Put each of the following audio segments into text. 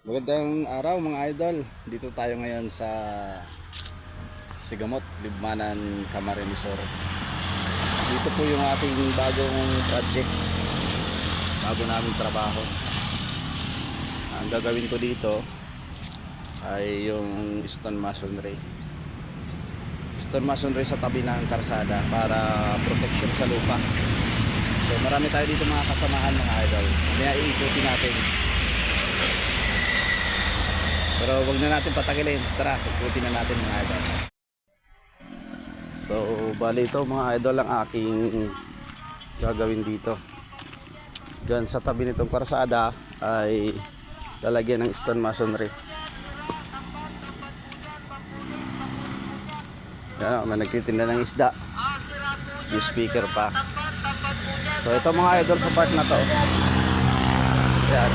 Magandang araw mga idol. Dito tayo ngayon sa Sigamot, Libmanan, Camarines Sur. Dito po yung ating bagong project, bago naming trabaho. Ang gagawin ko dito ay yung stone masonry. Stone masonry sa tabi ng karsada para protection sa lupa. So marami tayo dito mga kasamahan mga idol. Kaya iikutin natin. Pero wag na natin patagilin. Tara, ikutin na natin mga idol. So, bali ito mga idol ang aking gagawin dito. Diyan sa tabi nitong karsada ay lalagyan ng stone masonry. Yan o, may nagtitinda ng isda. Yung speaker pa. So, ito mga idol sa part na to. Yan.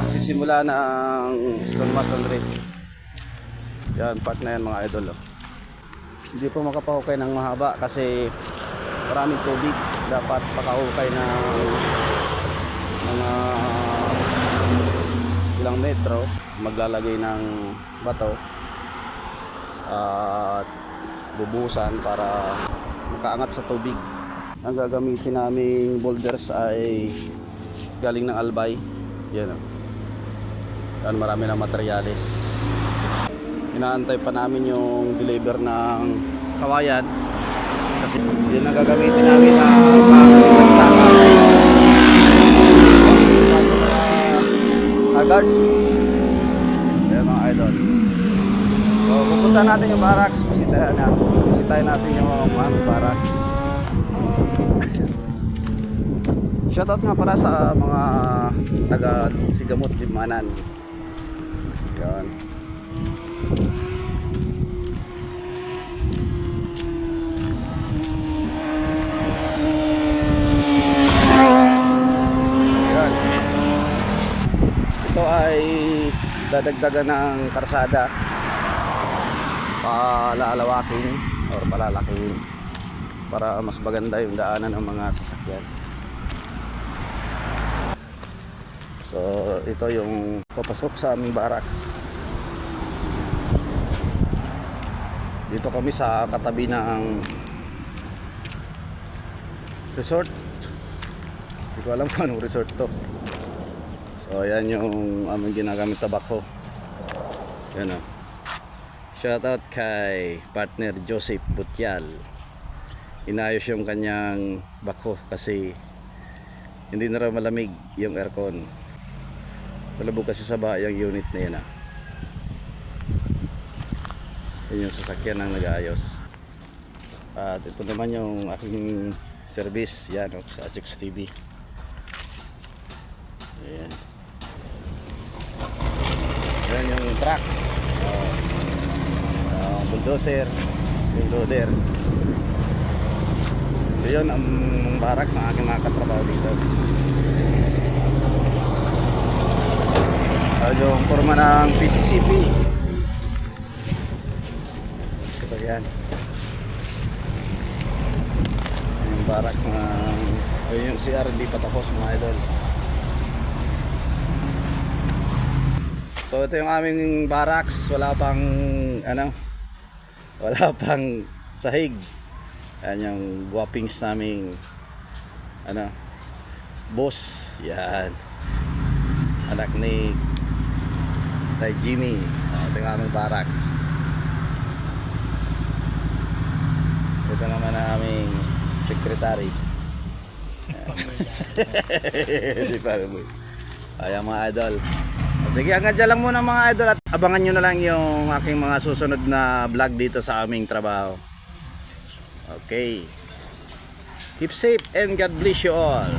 Sisimula ng stone masonry. Yan, part na yan mga idol. Hindi po makapahukay ng mahaba kasi maraming tubig. Dapat pakahukay ng mga ilang metro. Maglalagay ng bato at bubusan para makaangat sa tubig. Ang gagamitin naming boulders ay galing ng Albay. Yan o. Yan, marami ng materyales. Inaantay pa namin yung deliver ng kawayan kasi yun ang gagamitin namin na pang-gastakan agad. Ayan mga idol. So pupunta natin yung barracks. Bisitahin natin yung barracks. Shoutout nga para sa mga taga Sigamot, Libmanan. Yan. Yan. Ito ay dadagdagan ng karsada, palalawakin or palalakihin para mas maganda yung daanan ng mga sasakyan. So ito yung papasok sa aming barracks. Dito kami sa katabi ng resort. Hindi ko alam kung anong resort to. So ayan yung aming ginagamit na backhoe. Yan o. Shoutout kay partner Joseph Butyal. Inayos yung kanyang backhoe kasi hindi na raw malamig yung aircon. Talabog kasi sa bahay ang unit na yan. Yan yung sasakyan ang nag-aayos. At ito naman yung aking service. Yan sa Chicks TV. Ayan. Yan yung truck. Bulldozer. Yung loader. So yun ang barracks ng aking mga katrabaho dito. Yung forma ng PCCP. Ito yan. Yung barracks na yung CR hindi pa tapos mga idol. So ito yung aming barracks. Wala pang wala pang sahig. Yan yung guwapings naming boss. Yan. Anak ni Tay Jimmy. Ito yung aming barracks. Ito naman ang aming secretary. Hindi pa rin. Ayan mga idol. Sige, hanggang dyan lang muna mga idol at abangan nyo na lang yung aking mga susunod na vlog dito sa aming trabaho. Okay. Keep safe and God bless you all.